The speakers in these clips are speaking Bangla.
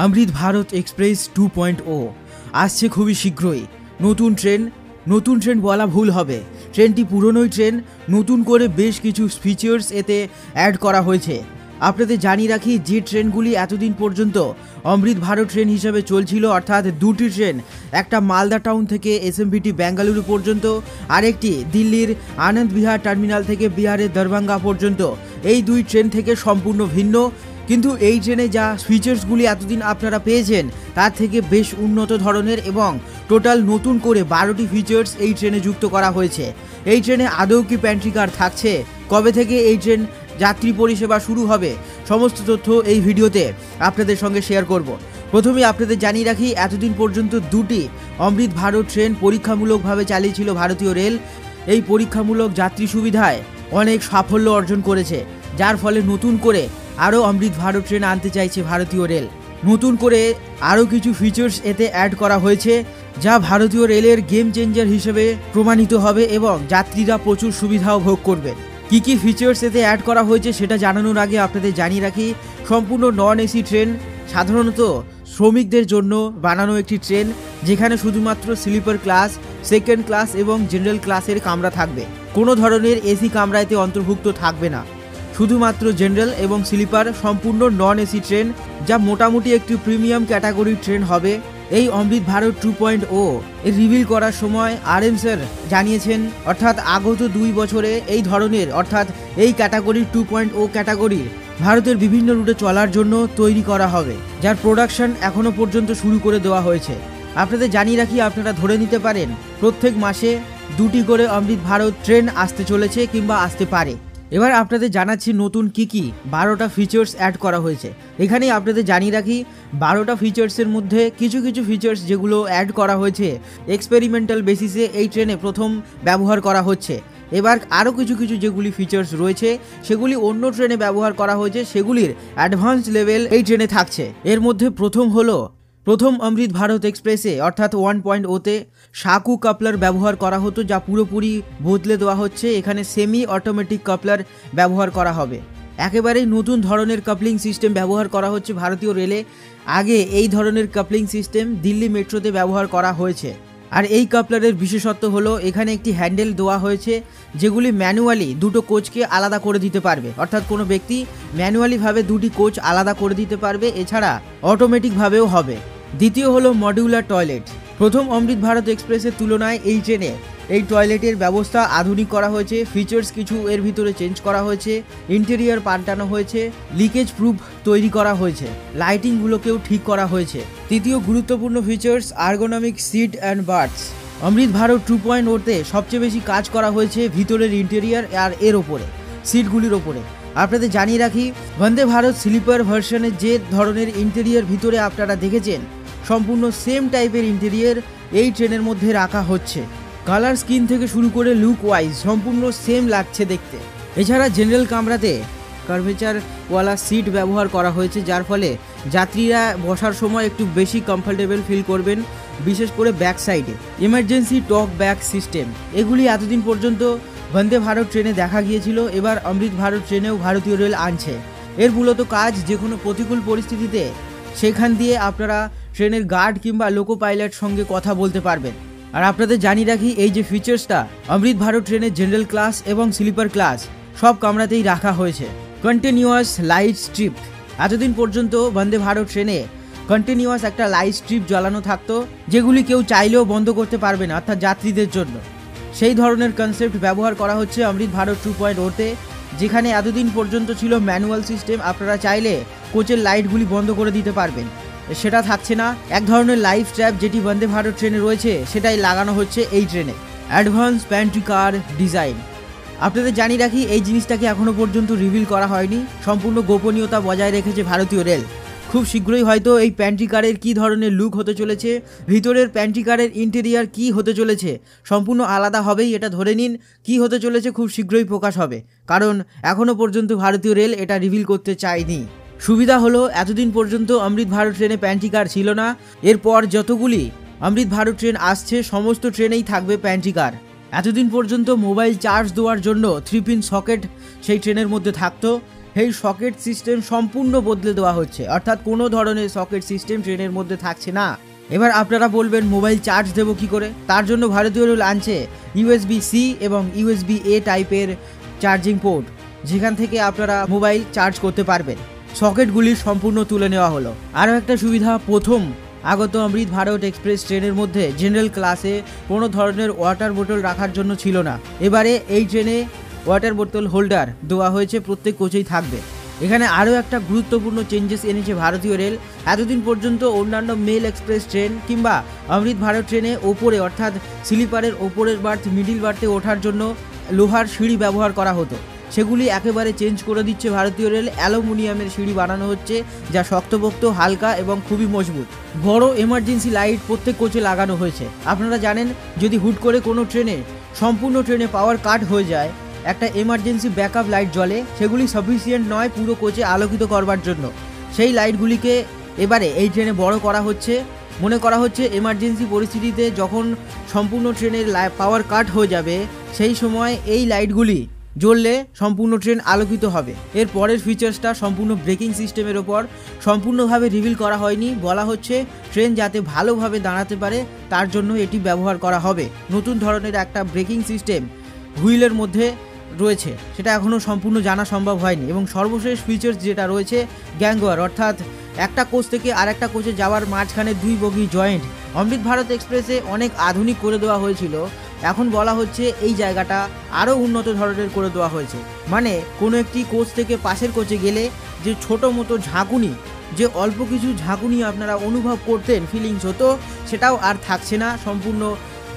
অমৃত ভারত এক্সপ্রেস 2.0 আসছে খুবই শীঘ্রই। নতুন ট্রেন বলা ভুল হবে। ট্রেনটি পুরনোই ট্রেন, নতুন করে বেশ কিছু ফিচার্স এতে অ্যাড করা হয়েছে। আপনাদের জানিয়ে রাখি, যে ট্রেনগুলি এতদিন পর্যন্ত অমৃত ভারত ট্রেন হিসেবে চলছিল, অর্থাৎ দুটি ট্রেন, একটা মালদা টাউন থেকে এসএমভিটি বেঙ্গালুরু পর্যন্ত, আরেকটি দিল্লির আনন্দ বিহার টার্মিনাল থেকে বিহারের দরভাঙ্গা পর্যন্ত, এই দুই ট্রেন থেকে সম্পূর্ণ ভিন্ন। কিন্তু এই ট্রেনে যা ফিচার্সগুলি এতদিন আপনারা পেয়েছেন তার থেকে বেশ উন্নত ধরনের এবং টোটাল নতুন করে 12টি ফিচার্স এই ট্রেনে যুক্ত করা হয়েছে। এই ট্রেনে আদৌ কি প্যান্ট্রি কার থাকছে, কবে থেকে এই ট্রেন যাত্রী পরিষেবা শুরু হবে, সমস্ত তথ্য এই ভিডিওতে আপনাদের সঙ্গে শেয়ার করব। প্রথমে আপনাদের জানিয়ে রাখি, এতদিন পর্যন্ত দুটি অমৃত ভারত ট্রেন পরীক্ষামূলকভাবে চালিয়েছিল ভারতীয় রেল। এই পরীক্ষামূলক যাত্রী সুবিধায় অনেক সাফল্য অর্জন করেছে, যার ফলে নতুন করে আরও অমৃত ভারত ট্রেন আনতে চাইছে ভারতীয় রেল। নতুন করে আরও কিছু ফিচার্স এতে অ্যাড করা হয়েছে, যা ভারতীয় রেলের গেম চেঞ্জার হিসেবে প্রমাণিত হবে এবং যাত্রীরা প্রচুর সুবিধাও ভোগ করবে। কী কী ফিচার্স এতে অ্যাড করা হয়েছে সেটা জানানোর আগে আপনাদের জানিয়ে রাখি, সম্পূর্ণ নন এসি ট্রেন, সাধারণত শ্রমিকদের জন্য বানানো একটি ট্রেন, যেখানে শুধুমাত্র স্লিপার ক্লাস, সেকেন্ড ক্লাস এবং জেনারেল ক্লাসের কামরা থাকবে। কোনো ধরনের এসি কামরা এতে অন্তর্ভুক্ত থাকবে না, শুধুমাত্র জেনারেল এবং স্লিপার, সম্পূর্ণ নন এসি ট্রেন, যা মোটামুটি একটি প্রিমিয়াম ক্যাটাগরির ট্রেন হবে। এই অমৃত ভারত 2.0 এর রিভিল করার সময় আরএম স্যার জানিয়েছেন, অর্থাৎ আগত 2 বছরে এই ধরনের, অর্থাৎ এই ক্যাটাগরির 2.0 ক্যাটাগরির ভারতের বিভিন্ন রুটে চলার জন্য তৈরি করা হবে, যার প্রোডাকশন এখনও পর্যন্ত শুরু করে দেওয়া হয়েছে। আপনাদের জানিয়ে রাখি, আপনারা ধরে নিতে পারেন প্রত্যেক মাসে 2টি করে অমৃত ভারত ট্রেন আসতে চলেছে কিংবা আসতে পারে। এবার আপনাদের জানাচ্ছি নতুন কি 12টা ফিচার্স অ্যাড করা হয়েছে। এখানেই আপনাদের জানিয়ে রাখি, 12টা ফিচার্সের মধ্যে কিছু ফিচার্স যেগুলো অ্যাড করা হয়েছে এক্সপেরিমেন্টাল বেসিসে এই ট্রেনে প্রথম ব্যবহার করা হচ্ছে। এবার আরও কিছু যেগুলি ফিচার্স রয়েছে সেগুলি অন্য ট্রেনে ব্যবহার করা হয়েছে, সেগুলির অ্যাডভান্স লেভেল এই ট্রেনে থাকছে। এর মধ্যে প্রথম অমৃত ভারত এক্সপ্রেসে অর্থাৎ 1.0তে সাকু কাপলার ব্যবহার করা হতো, যা পুরোপুরি বদলে দেওয়া হচ্ছে। এখানে সেমি অটোমেটিক কাপলার ব্যবহার করা হবে। একেবারেই নতুন ধরনের কাপলিং সিস্টেম ব্যবহার করা হচ্ছে ভারতীয় রেলে। আগে এই ধরনের কাপলিং সিস্টেম দিল্লি মেট্রোতে ব্যবহার করা হয়েছে। আর এই কাপলারের বিশেষত্ব হলো, এখানে একটি হ্যান্ডেল দেওয়া হয়েছে যেগুলি ম্যানুয়ালি দুটো কোচকে আলাদা করে দিতে পারবে, অর্থাৎ কোনো ব্যক্তি ম্যানুয়ালিভাবে দুটি কোচ আলাদা করে দিতে পারবে, এছাড়া অটোমেটিকভাবেও হবে। দ্বিতীয় হলো মডিউলার টয়লেট। প্রথম অমৃত ভারত এক্সপ্রেসের তুলনায় এই ট্রেনে এই টয়লেটের ব্যবস্থা আধুনিক করা হয়েছে, ফিচার্স কিছু এর ভিতরে চেঞ্জ করা হয়েছে, ইন্টেরিয়ার পাল্টানো হয়েছে, লিকেজ প্রুফ তৈরি করা হয়েছে, লাইটিংগুলোকেও ঠিক করা হয়েছে। তৃতীয় গুরুত্বপূর্ণ features ergonomic seat and berths. Amrit Bharat 2.0তে সবচেয়ে বেশি কাজ করা হয়েছে ভিতরের ইন্টেরিয়ার আর এর ওপরে, সিটগুলির ওপরে। আপনাদের জানিয়ে রাখি, বন্দে ভারত স্লিপার ভার্সনের যে ধরনের ইন্টেরিয়ার ভিতরে আপনারা দেখেছেন, সম্পূর্ণ সেম টাইপের ইন্টেরিয়ার এই ট্রেনের মধ্যে রাখা হচ্ছে। কালার স্কিন থেকে শুরু করে লুক ওয়াইজ সম্পূর্ণ সেম লাগছে দেখতে। এছাড়া জেনারেল কামরাতে কার্ভেচারওয়ালা সিট ব্যবহার করা হয়েছে, যার ফলে যাত্রীরা বসার সময় একটু বেশি কমফোর্টেবল ফিল করবেন, বিশেষ করে ব্যাক সাইডে। ইমার্জেন্সি টক ব্যাক সিস্টেম, এগুলি এতদিন পর্যন্ত বন্দে ভারত ট্রেনে দেখা গিয়েছিল, এবার অমৃত ভারত ট্রেনেও ভারতীয় রেল আনছে। এর মূলত কাজ, যে কোনো প্রতিকূল পরিস্থিতিতে সেখান দিয়ে আপনারা ট্রেনের গার্ড কিংবা লোকো পাইলট সঙ্গে কথা বলতে পারবেন। আর আপনাদের জানিয়ে রাখি, এই যে ফিচার্সটা অমৃত ভারত ট্রেনের জেনারেল ক্লাস এবং স্লিপার ক্লাস সব কামরাতেই রাখা হয়েছে। কন্টিনিউয়াস লাইট স্ট্রিপ, এতদিন পর্যন্ত বন্দে ভারত ট্রেনে কন্টিনিউয়াস একটা লাইট স্ট্রিপ জ্বালানো থাকতো, যেগুলি কেউ চাইলেও বন্ধ করতে পারবে না, অর্থাৎ যাত্রীদের জন্য। সেই ধরনের কনসেপ্ট ব্যবহার করা হচ্ছে অমৃত ভারত 2.0তে, যেখানে এতদিন পর্যন্ত ছিল ম্যানুয়াল সিস্টেম, আপনারা চাইলে কোচের লাইটগুলি বন্ধ করে দিতে পারবেন, সেটা থাকছে না। এক ধরনের লাইফ ট্র্যাপ যেটি বন্দে ভারত ট্রেনে রয়েছে সেটাই লাগানো হচ্ছে এই ট্রেনে। অ্যাডভান্স প্যান্ট্রি কার ডিজাইন, আপনাদের জানিয়ে রাখি, এই জিনিসটাকে এখনও পর্যন্ত রিভিল করা হয়নি, সম্পূর্ণ গোপনীয়তা বজায় রেখেছে ভারতীয় রেল। খুব শীঘ্রই হয়তো এই প্যান্ট্রি কারের কী ধরনের লুক হতে চলেছে, ভিতরের প্যান্ট্রি কারের ইন্টেরিয়ার কী হতে চলেছে, সম্পূর্ণ আলাদা হবেই, এটা ধরে নিন। কী হতে চলেছে খুব শীঘ্রই প্রকাশ হবে, কারণ এখনও পর্যন্ত ভারতীয় রেল এটা রিভিল করতে চায়নি। সুবিধা হলো, এতদিন পর্যন্ত অমৃত ভারত ট্রেনে প্যান্ট্রি কার ছিল না, এরপর যতগুলি অমৃত ভারত ট্রেন আসছে সমস্ত ট্রেনেই থাকবে প্যান্ট্রি কার। এতদিন পর্যন্ত মোবাইল চার্জ দেওয়ার জন্য 3 পিন সকেট সেই ট্রেনের মধ্যে থাকতো, সেই সকেট সিস্টেম সম্পূর্ণ বদলে দেওয়া হচ্ছে, অর্থাৎ কোনো ধরনের সকেট সিস্টেম ট্রেনের মধ্যে থাকছে না। এবার আপনারা বলবেন মোবাইল চার্জ দেবো কী করে? তার জন্য ভারতীয় রেল আনছে USB-C এবং USB-A টাইপের চার্জিং পোর্ট, যেখান থেকে আপনারা মোবাইল চার্জ করতে পারবেন। সকেটগুলি সম্পূর্ণ তুলে নেওয়া হলো। আরও একটা সুবিধা, প্রথম আগত অমৃত ভারত এক্সপ্রেস ট্রেনের মধ্যে জেনারেল ক্লাসে কোনো ধরনের ওয়াটার বোতল রাখার জন্য ছিল না। এবারে এই ট্রেনে ওয়াটার বোতল হোল্ডার দেওয়া হয়েছে, প্রত্যেক কোচেই থাকবে। এখানে আরও একটা গুরুত্বপূর্ণ চেঞ্জেস এনেছে ভারতীয় রেল। এতদিন পর্যন্ত অন্যান্য মেল এক্সপ্রেস ট্রেন কিংবা অমৃত ভারত ট্রেনে ওপরে অর্থাৎ স্লিপারের ওপরের বার্থ মিডিল বার্থে ওঠার জন্য লোহার সিঁড়ি ব্যবহার করা হতো, সেগুলি একেবারে চেঞ্জ করে দিচ্ছে ভারতীয় রেল। অ্যালুমিনিয়ামের সিঁড়ি বানানো হচ্ছে, যা শক্তপোক্ত, হালকা এবং খুবই মজবুত। বড় এমার্জেন্সি লাইট প্রত্যেক কোচে লাগানো হয়েছে। আপনারা জানেন, যদি হুট করে কোনো ট্রেনে সম্পূর্ণ ট্রেনে পাওয়ার কাট হয়ে যায়, একটা এমার্জেন্সি ব্যাকআপ লাইট জ্বলে, সেগুলি সাফিসিয়েন্ট নয় পুরো কোচে আলোকিত করবার জন্য। সেই লাইটগুলিকে এবারে এই ট্রেনে বড় করা হচ্ছে। মনে করা হচ্ছে এমার্জেন্সি পরিস্থিতিতে যখন সম্পূর্ণ ট্রেনের পাওয়ার কাট হয়ে যাবে, সেই সময় এই লাইটগুলি জ্বললে সম্পূর্ণ ট্রেন আলোকিত হবে। এর পরের ফিচার্সটা সম্পূর্ণ ব্রেকিং সিস্টেমের ওপর, সম্পূর্ণভাবে রিভিল করা হয়নি। বলা হচ্ছে ট্রেন যাতে ভালোভাবে দাঁড়াতে পারে তার জন্য এটি ব্যবহার করা হবে। নতুন ধরনের একটা ব্রেকিং সিস্টেম হুইলের মধ্যে রয়েছে, সেটা এখনও সম্পূর্ণ জানা সম্ভব হয়নি। এবং সর্বশেষ ফিচার্স যেটা রয়েছে, গ্যাংওয়ার, অর্থাৎ একটা কোচ থেকে আরেকটা কোচে যাওয়ার মাঝখানে 2 বগি জয়েন্ট অমৃত ভারত এক্সপ্রেসে অনেক আধুনিক করে দেওয়া হয়েছিল। এখন বলা হচ্ছে এই জায়গাটা আরও উন্নত ধরনের করে দেওয়া হয়েছে। মানে কোনো একটি কোচ থেকে পাশের কোচে গেলে যে ছোটো মতো ঝাঁকুনি, যে অল্প কিছু ঝাঁকুনি আপনারা অনুভব করতেন, ফিলিংস হতো, সেটাও আর থাকছে না। সম্পূর্ণ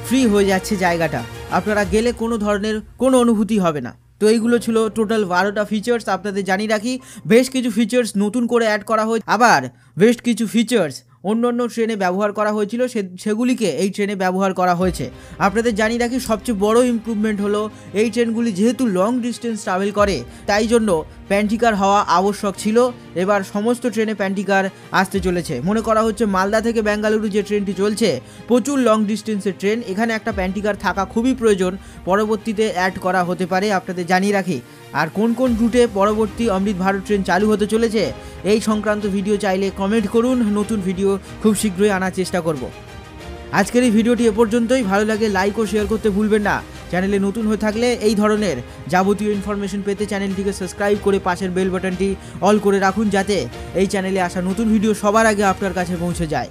ফ্রি হয়ে যাচ্ছে জায়গাটা, আপনারা গেলে কোনো ধরনের কোনো অনুভূতি হবে না। তো এইগুলো ছিল টোটাল 12টা ফিচার্স। আপনাদের জানিয়ে রাখি, বেশ কিছু ফিচার্স নতুন করে অ্যাড করা হয়েছে, আবার বেশ কিছু ফিচার্স অন্য অন্য ট্রেনে ব্যবহার করা হয়েছিল, সেগুলিকে এই ট্রেনে ব্যবহার করা হয়েছে। আপনাদের জানিয়ে রাখি, সবচেয়ে বড় ইমপ্রুভমেন্ট হলো এই ট্রেনগুলি যেহেতু লং ডিস্টেন্স ট্রাভেল করে, তাই জন্য প্যান্টিকার হওয়া আবশ্যক ছিল। এবার সমস্ত ট্রেনে প্যান্টিকার আসতে চলেছে। মনে করা হচ্ছে মালদা থেকে বেঙ্গালুরু যে ট্রেনটি চলছে, প্রচুর লং ডিস্টেন্সের ট্রেন, এখানে একটা প্যান্টিকার থাকা খুবই প্রয়োজন, পরবর্তীতে অ্যাড করা হতে পারে। আপনাদের জানিয়ে রাখি, আর কোন কোন রুটে পরবর্তী অমৃত ভারত ট্রেন চালু হতে চলেছে এই সংক্রান্ত ভিডিও চাইলে কমেন্ট করুন। নতুন ভিডিও খুব শীঘ্রই আনার চেষ্টা করব। আজকের এই ভিডিওটি এ পর্যন্তই। ভালো লাগে লাইক ও শেয়ার করতে ভুলবেন না। চ্যানেলে নতুন হয়ে থাকলে এই ধরনের যাবতীয় ইনফরমেশন পেতে চ্যানেলটিকে সাবস্ক্রাইব করে পাশের বেল বাটনটি অল করে রাখুন, যাতে এই চ্যানেলে আসা নতুন ভিডিও সবার আগে আপনার কাছে পৌঁছে যায়।